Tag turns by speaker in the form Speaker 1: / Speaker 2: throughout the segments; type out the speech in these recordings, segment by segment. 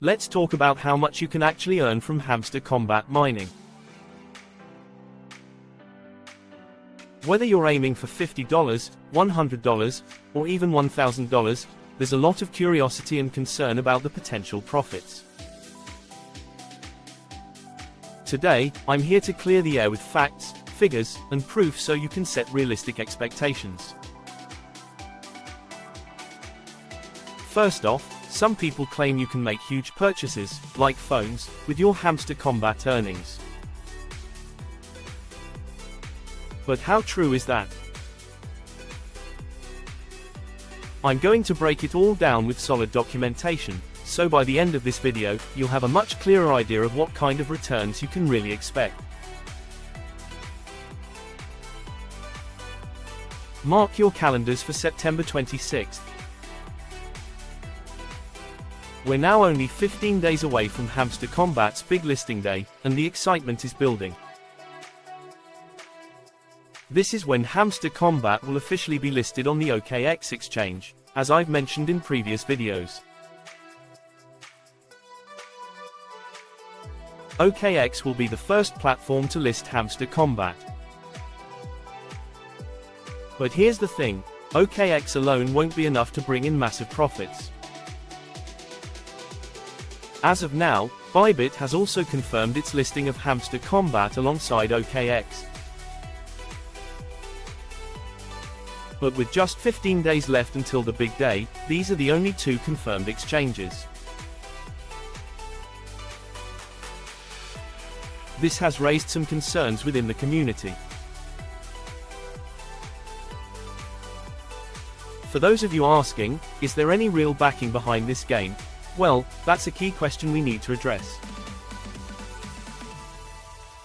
Speaker 1: let's talk about how much you can actually earn from Hamster Kombat mining. Whether you're aiming for $50, $100, or even $1,000, there's a lot of curiosity and concern about the potential profits. Today, I'm here to clear the air with facts, figures, and proof so you can set realistic expectations. First off, some people claim you can make huge purchases, like phones, with your Hamster Kombat earnings. But how true is that? I'm going to break it all down with solid documentation, so by the end of this video, you'll have a much clearer idea of what kind of returns you can really expect. Mark your calendars for September 26th. We're now only 15 days away from Hamster Kombat's big listing day, and the excitement is building. This is when Hamster Kombat will officially be listed on the OKX exchange, as I've mentioned in previous videos. OKX will be the first platform to list Hamster Kombat. But here's the thing, OKX alone won't be enough to bring in massive profits. As of now, Bybit has also confirmed its listing of Hamster Kombat alongside OKX. But with just 15 days left until the big day, these are the only two confirmed exchanges. This has raised some concerns within the community. For those of you asking, is there any real backing behind this game? Well, that's a key question we need to address.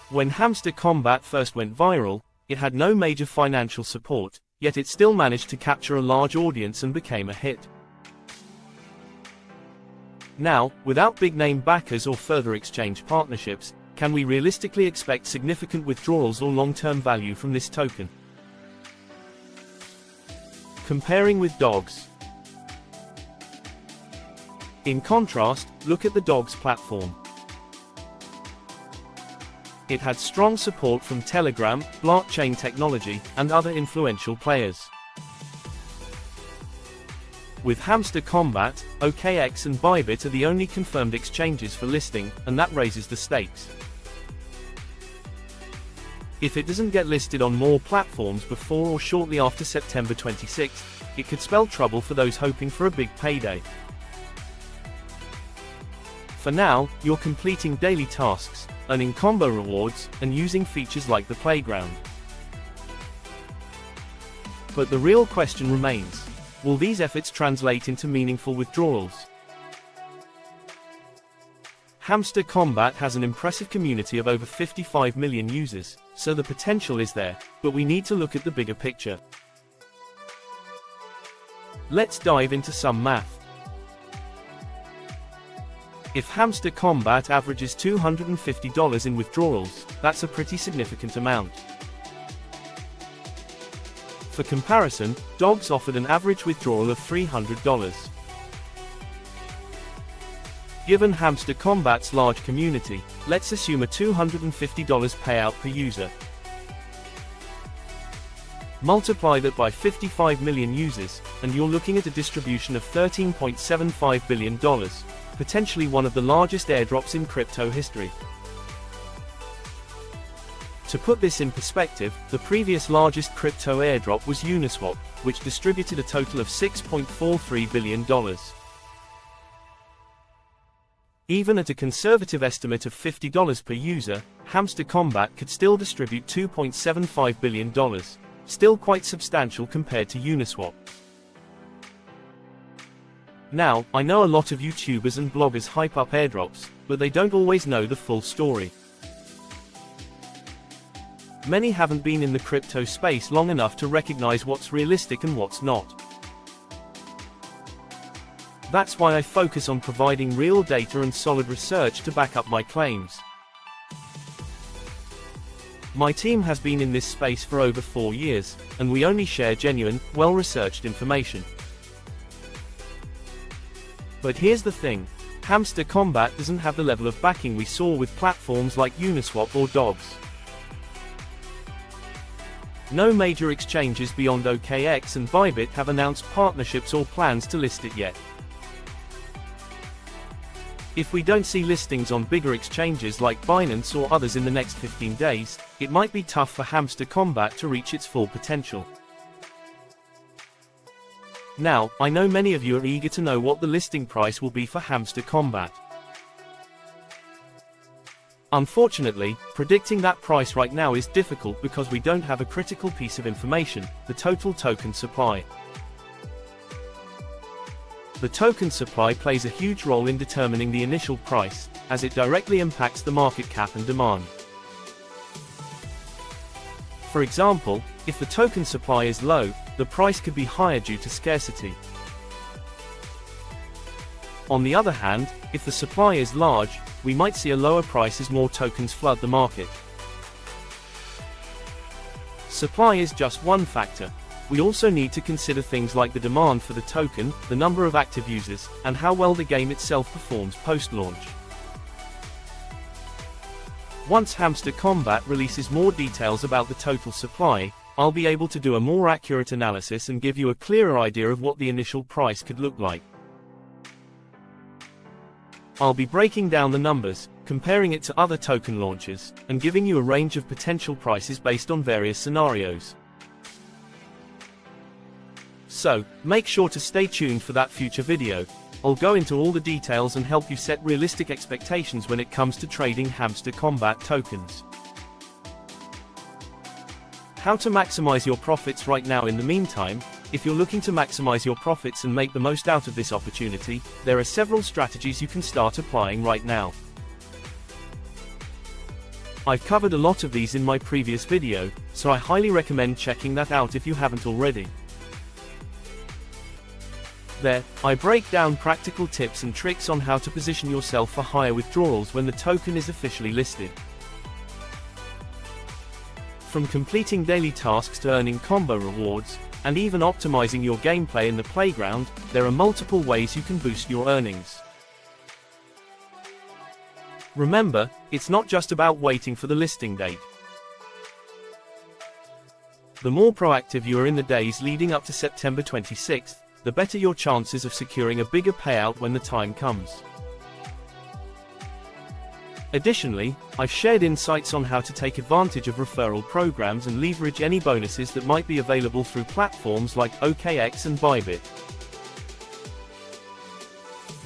Speaker 1: When Hamster Kombat first went viral, it had no major financial support, yet it still managed to capture a large audience and became a hit. Now, without big-name backers or further exchange partnerships, can we realistically expect significant withdrawals or long-term value from this token? Comparing with dogs. In contrast, look at the dogs platform. It had strong support from Telegram, blockchain technology, and other influential players. With Hamster Kombat, OKX and Bybit are the only confirmed exchanges for listing, and that raises the stakes. If it doesn't get listed on more platforms before or shortly after September 26th, it could spell trouble for those hoping for a big payday. For now, you're completing daily tasks, earning combo rewards, and using features like the playground. But the real question remains, will these efforts translate into meaningful withdrawals? Hamster Kombat has an impressive community of over 55 million users, so the potential is there, but we need to look at the bigger picture. Let's dive into some math. If Hamster Kombat averages $250 in withdrawals, that's a pretty significant amount. For comparison, dogs offered an average withdrawal of $300. Given Hamster Kombat's large community, let's assume a $250 payout per user. Multiply that by 55 million users, and you're looking at a distribution of $13.75 billion, potentially one of the largest airdrops in crypto history. To put this in perspective, the previous largest crypto airdrop was Uniswap, which distributed a total of $6.43 billion. Even at a conservative estimate of $50 per user, Hamster Kombat could still distribute $2.75 billion, still quite substantial compared to Uniswap. Now, I know a lot of YouTubers and bloggers hype up airdrops, but they don't always know the full story. Many haven't been in the crypto space long enough to recognize what's realistic and what's not. That's why I focus on providing real data and solid research to back up my claims. My team has been in this space for over 4 years, and we only share genuine, well-researched information. But here's the thing, Hamster Kombat doesn't have the level of backing we saw with platforms like Uniswap or Dogs. No major exchanges beyond OKX and Bybit have announced partnerships or plans to list it yet. If we don't see listings on bigger exchanges like Binance or others in the next 15 days, it might be tough for Hamster Kombat to reach its full potential. Now, I know many of you are eager to know what the listing price will be for Hamster Kombat. Unfortunately, predicting that price right now is difficult because we don't have a critical piece of information, the total token supply. The token supply plays a huge role in determining the initial price, as it directly impacts the market cap and demand. For example, if the token supply is low, the price could be higher due to scarcity. On the other hand, if the supply is large, we might see a lower price as more tokens flood the market. Supply is just one factor. We also need to consider things like the demand for the token, the number of active users, and how well the game itself performs post-launch. Once Hamster Kombat releases more details about the total supply, I'll be able to do a more accurate analysis and give you a clearer idea of what the initial price could look like. I'll be breaking down the numbers, comparing it to other token launches, and giving you a range of potential prices based on various scenarios. So, make sure to stay tuned for that future video. I'll go into all the details and help you set realistic expectations when it comes to trading Hamster Kombat tokens. How to maximize your profits right now. In the meantime, if you're looking to maximize your profits and make the most out of this opportunity, there are several strategies you can start applying right now. I've covered a lot of these in my previous video, so I highly recommend checking that out if you haven't already. There, I break down practical tips and tricks on how to position yourself for higher withdrawals when the token is officially listed. From completing daily tasks to earning combo rewards, and even optimizing your gameplay in the playground, there are multiple ways you can boost your earnings. Remember, it's not just about waiting for the listing date. The more proactive you are in the days leading up to September 26th, the better your chances of securing a bigger payout when the time comes. Additionally, I've shared insights on how to take advantage of referral programs and leverage any bonuses that might be available through platforms like OKX and Bybit.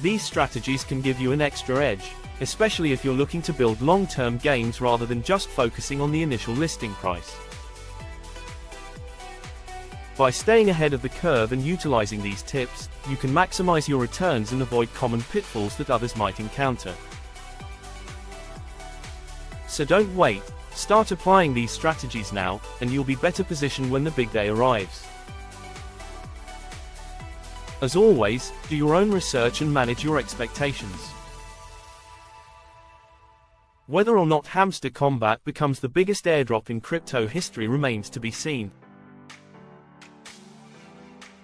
Speaker 1: These strategies can give you an extra edge, especially if you're looking to build long-term gains rather than just focusing on the initial listing price. By staying ahead of the curve and utilizing these tips, you can maximize your returns and avoid common pitfalls that others might encounter. So don't wait, start applying these strategies now, and you'll be better positioned when the big day arrives. As always, do your own research and manage your expectations. Whether or not Hamster Kombat becomes the biggest airdrop in crypto history remains to be seen.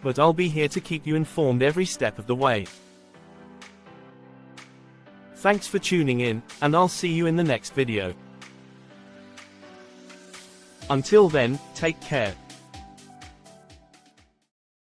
Speaker 1: But I'll be here to keep you informed every step of the way. Thanks for tuning in, and I'll see you in the next video. Until then, take care.